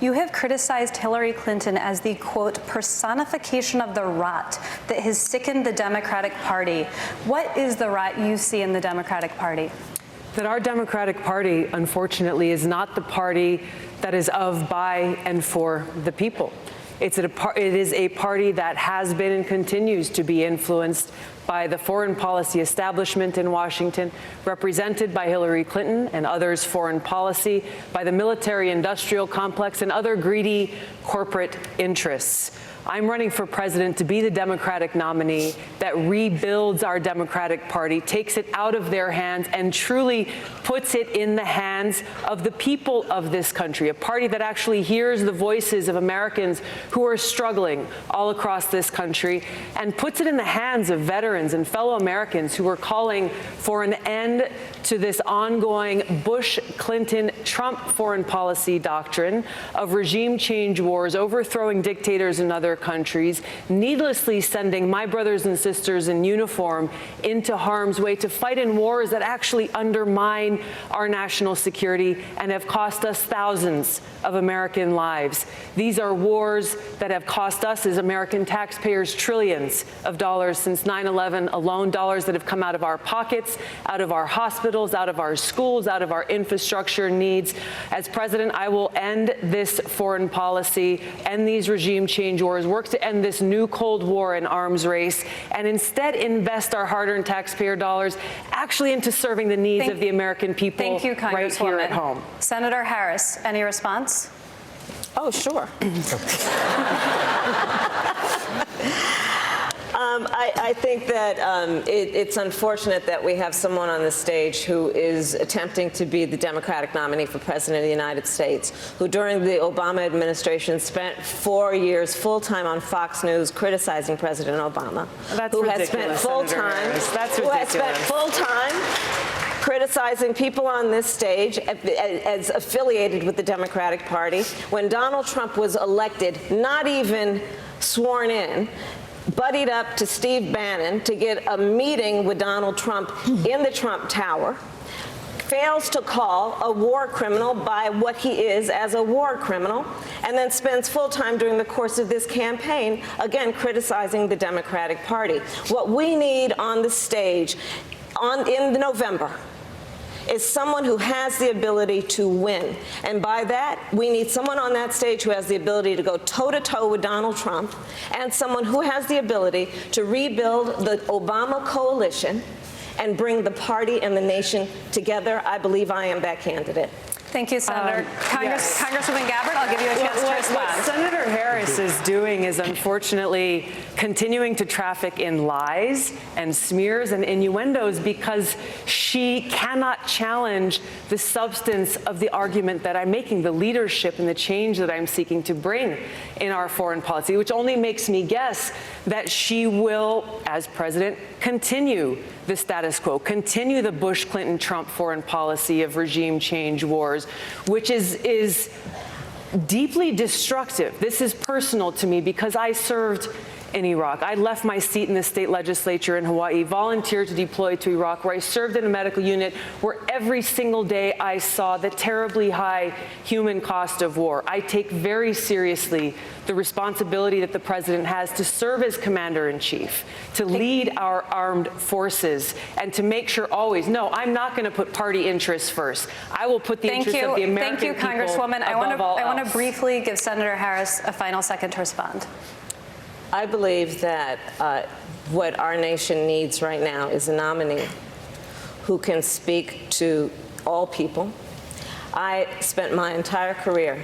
You have criticized Hillary Clinton as the, quote, personification of the rot that has sickened the Democratic Party. What is the rot you see in the Democratic Party? That our Democratic Party, unfortunately, is not the party that is of, by, and for the people. It is a party that has been and continues to be influenced by the foreign policy establishment in Washington, represented by Hillary Clinton and others' foreign policy, by the military-industrial complex and other greedy corporate interests. I'm running for president to be the Democratic nominee that rebuilds our Democratic Party, takes it out of their hands, and truly puts it in the hands of the people of this country, a party that actually hears the voices of Americans who are struggling all across this country, and puts it in the hands of veterans and fellow Americans who are calling for an end to this ongoing Bush, Clinton, Trump foreign policy doctrine of regime change wars, overthrowing dictators in other countries, needlessly sending my brothers and sisters in uniform into harm's way to fight in wars that actually undermine our national security and have cost us thousands of American lives. These are wars that have cost us as American taxpayers trillions of dollars since 9/11 alone, dollars that have come out of our pockets, out of our hospitals, out of our schools, out of our infrastructure needs. As president, I will end this foreign policy, end these regime change wars, work to end this new Cold War and arms race, and instead invest our hard-earned taxpayer dollars actually into serving the needs of the American people. Thank you, right here at home. Senator Harris, any response? Oh, sure. I think that it's unfortunate that we have someone on the stage who is attempting to be the Democratic nominee for President of the United States, who during the Obama administration spent 4 years full-time on Fox News criticizing President Obama. That's who ridiculous, has spent full-time, That's who ridiculous. has spent full-time criticizing people on this stage as affiliated with the Democratic Party. When Donald Trump was elected, not even sworn in, buddied up to Steve Bannon to get a meeting with Donald Trump in the Trump Tower, fails to call a war criminal by what he is as a war criminal, and then spends full time during the course of this campaign, again, criticizing the Democratic Party. What we need on the stage in November is someone who has the ability to win. And by that, we need someone on that stage who has the ability to go toe-to-toe with Donald Trump, and someone who has the ability to rebuild the Obama coalition and bring the party and the nation together. I believe I am that candidate. Thank you, Senator. Yes. Congresswoman Gabbard, I'll give you a chance to respond. What Senator Harris is doing is unfortunately continuing to traffic in lies and smears and innuendos because she cannot challenge the substance of the argument that I'm making, the leadership and the change that I'm seeking to bring in our foreign policy, which only makes me guess that she will, as president, continue the status quo, continue the Bush, Clinton, Trump foreign policy of regime change wars, which is deeply destructive. This is personal to me because I served in Iraq. I left my seat in the state legislature in Hawaii, volunteered to deploy to Iraq, where I served in a medical unit where every single day I saw the terribly high human cost of war. I take very seriously the responsibility that the president has to serve as commander-in-chief, to lead our armed forces, and to make sure always, no, I'm not going to put party interests first. I will put the interests of the American people above all else. Thank you, Congresswoman. I want to briefly give Senator Harris a final second to respond. I believe that what our nation needs right now is a nominee who can speak to all people. I spent my entire career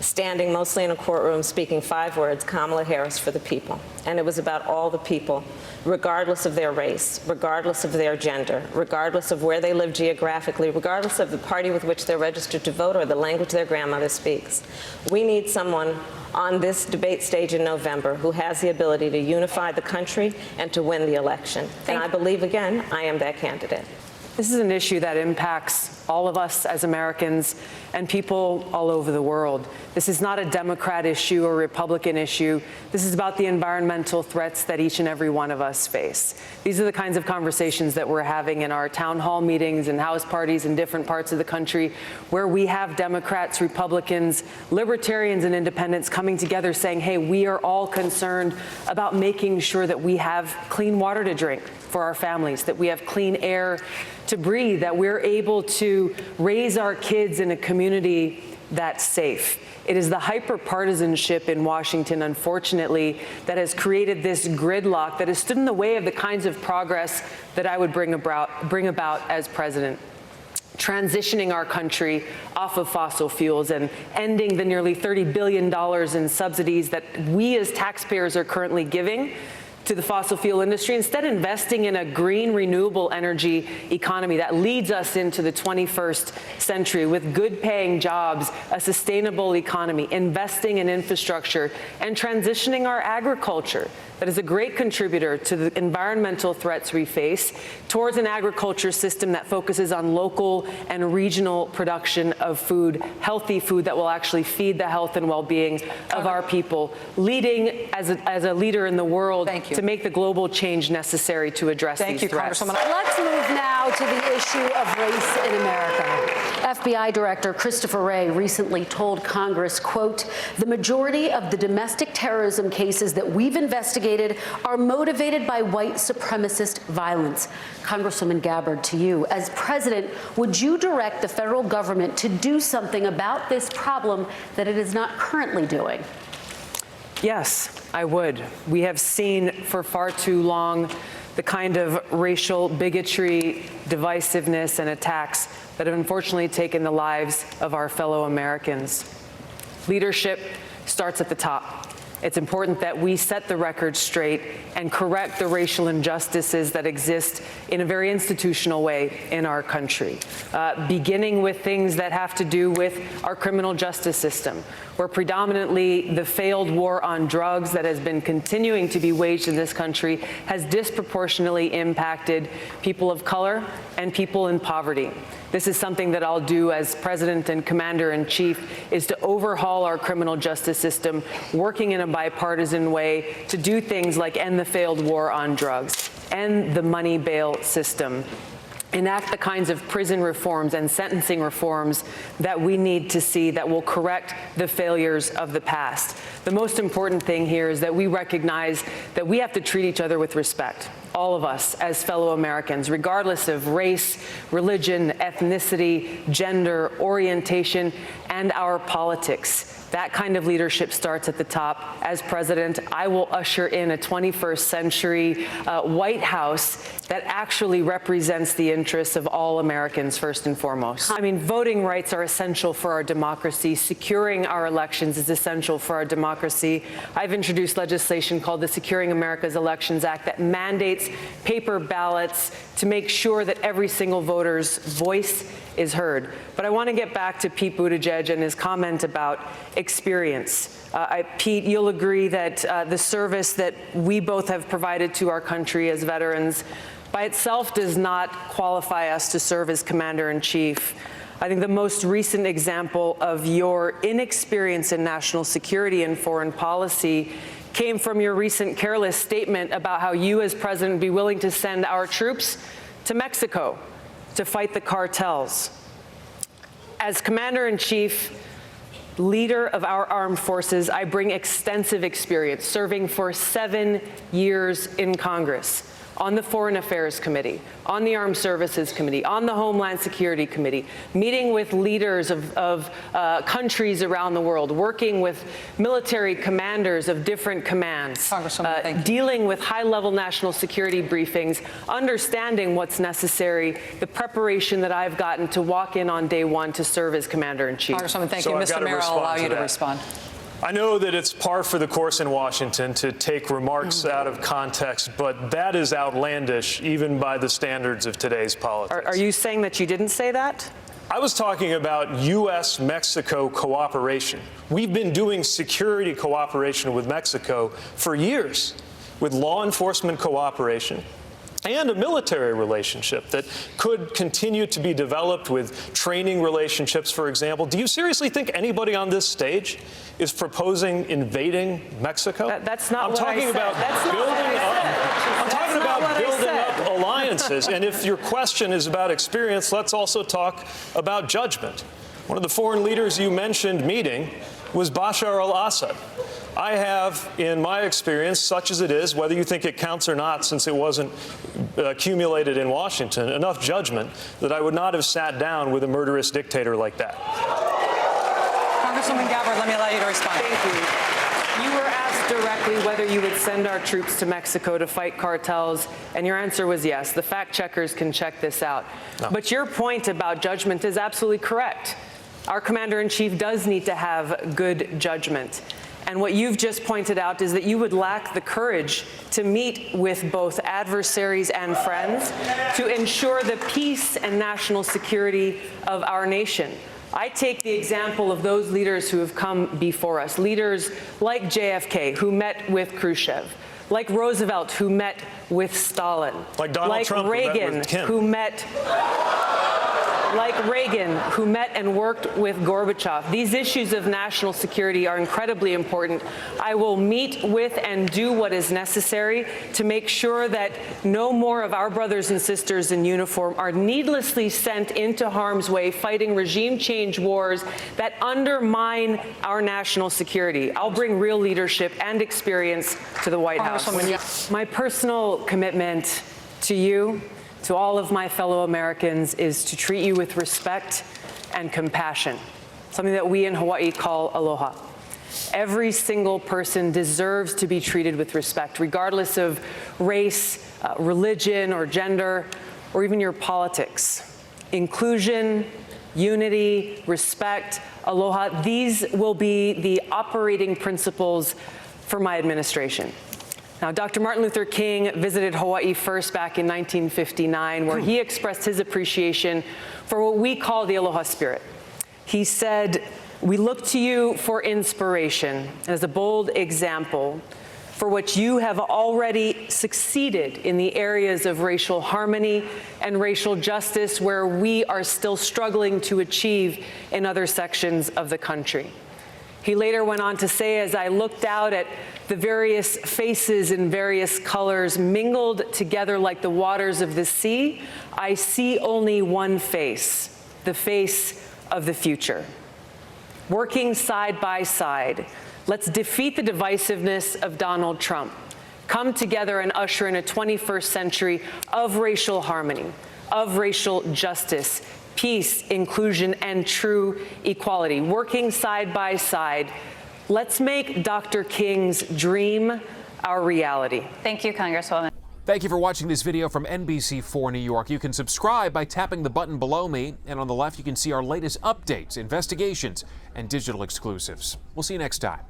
standing mostly in a courtroom speaking 5 words, Kamala Harris for the people. And it was about all the people, regardless of their race, regardless of their gender, regardless of where they live geographically, regardless of the party with which they're registered to vote or the language their grandmother speaks. We need someone on this debate stage in November who has the ability to unify the country and to win the election. And I believe, again, I am that candidate. This is an issue that impacts all of us as Americans, and people all over the world. This is not a Democrat issue or Republican issue. This is about the environmental threats that each and every one of us face. These are the kinds of conversations that we're having in our town hall meetings and house parties in different parts of the country, where we have Democrats, Republicans, libertarians, and independents coming together saying, hey, we are all concerned about making sure that we have clean water to drink for our families, that we have clean air to breathe, that we're able to raise our kids in a community that's safe. It is the hyper-partisanship in Washington, unfortunately, that has created this gridlock that has stood in the way of the kinds of progress that I would bring about as president. Transitioning our country off of fossil fuels and ending the nearly $30 billion in subsidies that we as taxpayers are currently giving to the fossil fuel industry, instead investing in a green, renewable energy economy that leads us into the 21st century with good-paying jobs, a sustainable economy, investing in infrastructure, and transitioning our agriculture that is a great contributor to the environmental threats we face towards an agriculture system that focuses on local and regional production of food, healthy food that will actually feed the health and well-being of our people, leading as a leader in the world to make the global change necessary to address these threats. Congresswoman. Let's move now to the issue of race in America. FBI Director Christopher Wray recently told Congress, quote, the majority of the domestic terrorism cases that we've investigated are motivated by white supremacist violence. Congresswoman Gabbard, to you, as president, would you direct the federal government to do something about this problem that it is not currently doing? Yes, I would. We have seen for far too long the kind of racial bigotry, divisiveness, and attacks that have unfortunately taken the lives of our fellow Americans. Leadership starts at the top. It's important that we set the record straight and correct the racial injustices that exist in a very institutional way in our country, beginning with things that have to do with our criminal justice system, where predominantly the failed war on drugs that has been continuing to be waged in this country has disproportionately impacted people of color and people in poverty. This is something that I'll do as President and Commander-in-Chief, is to overhaul our criminal justice system, working in a bipartisan way to do things like end the failed war on drugs, end the money bail system, enact the kinds of prison reforms and sentencing reforms that we need to see that will correct the failures of the past. The most important thing here is that we recognize that we have to treat each other with respect, all of us as fellow Americans, regardless of race, religion, ethnicity, gender, orientation, and our politics. That kind of leadership starts at the top. As president, I will usher in a 21st century White House that actually represents the interests of all Americans first and foremost. I mean, voting rights are essential for our democracy. Securing our elections is essential for our democracy. I've introduced legislation called the Securing America's Elections Act that mandates paper ballots to make sure that every single voter's voice is heard. But I want to get back to Pete Buttigieg and his comment about experience. Pete, you'll agree that the service that we both have provided to our country as veterans by itself does not qualify us to serve as Commander-in-Chief. I think the most recent example of your inexperience in national security and foreign policy came from your recent careless statement about how you as president would be willing to send our troops to Mexico to fight the cartels. As Commander-in-Chief, leader of our armed forces, I bring extensive experience serving for 7 years in Congress, on the Foreign Affairs Committee, on the Armed Services Committee, on the Homeland Security Committee, meeting with leaders of countries around the world, working with military commanders of different commands, dealing with high-level national security briefings, understanding what's necessary, the preparation that I've gotten to walk in on day one to serve as Commander-in-Chief. Congresswoman, thank you. Mr. Mayor, I'll allow you to respond. I know that it's par for the course in Washington to take remarks out of context, but that is outlandish even by the standards of today's politics. Are you saying that you didn't say that? I was talking about U.S.-Mexico cooperation. We've been doing security cooperation with Mexico for years, with law enforcement cooperation, and a military relationship that could continue to be developed with training relationships, for example. Do you seriously think anybody on this stage is proposing invading Mexico? That's not I'm what I talking said. about That's not what building I up. said. I'm talking That's not what about I building said. up alliances. And if your question is about experience, let's also talk about judgment. One of the foreign leaders you mentioned meeting was Bashar al-Assad. I have, in my experience, such as it is, whether you think it counts or not, since it wasn't accumulated in Washington, enough judgment that I would not have sat down with a murderous dictator like that. Congresswoman Gabbard, let me allow you to respond. Thank you. You were asked directly whether you would send our troops to Mexico to fight cartels, and your answer was yes. The fact checkers can check this out. No. But your point about judgment is absolutely correct. Our commander-in-chief does need to have good judgment. And what you've just pointed out is that you would lack the courage to meet with both adversaries and friends to ensure the peace and national security of our nation. I take the example of those leaders who have come before us, leaders like JFK, who met with Khrushchev, like Roosevelt, who met with Stalin, like Donald Trump, Reagan, like Reagan, who met and worked with Gorbachev. These issues of national security are incredibly important. I will meet with and do what is necessary to make sure that no more of our brothers and sisters in uniform are needlessly sent into harm's way fighting regime change wars that undermine our national security. I'll bring real leadership and experience to the White House. My personal commitment to you, to all of my fellow Americans, is to treat you with respect and compassion, something that we in Hawaii call aloha. Every single person deserves to be treated with respect, regardless of race, religion, or gender, or even your politics. Inclusion, unity, respect, aloha, these will be the operating principles for my administration. Now, Dr. Martin Luther King visited Hawaii first back in 1959, where he expressed his appreciation for what we call the aloha spirit. He said, "We look to you for inspiration as a bold example for what you have already succeeded in the areas of racial harmony and racial justice, where we are still struggling to achieve in other sections of the country." He later went on to say, "As I looked out at the various faces in various colors mingled together like the waters of the sea, I see only one face, the face of the future." Working side by side, let's defeat the divisiveness of Donald Trump. Come together and usher in a 21st century of racial harmony, of racial justice, peace, inclusion, and true equality. Working side by side, let's make Dr. King's dream our reality. Thank you, Congresswoman. Thank you for watching this video from NBC4 New York. You can subscribe by tapping the button below me, and on the left you can see our latest updates, investigations, and digital exclusives. We'll see you next time.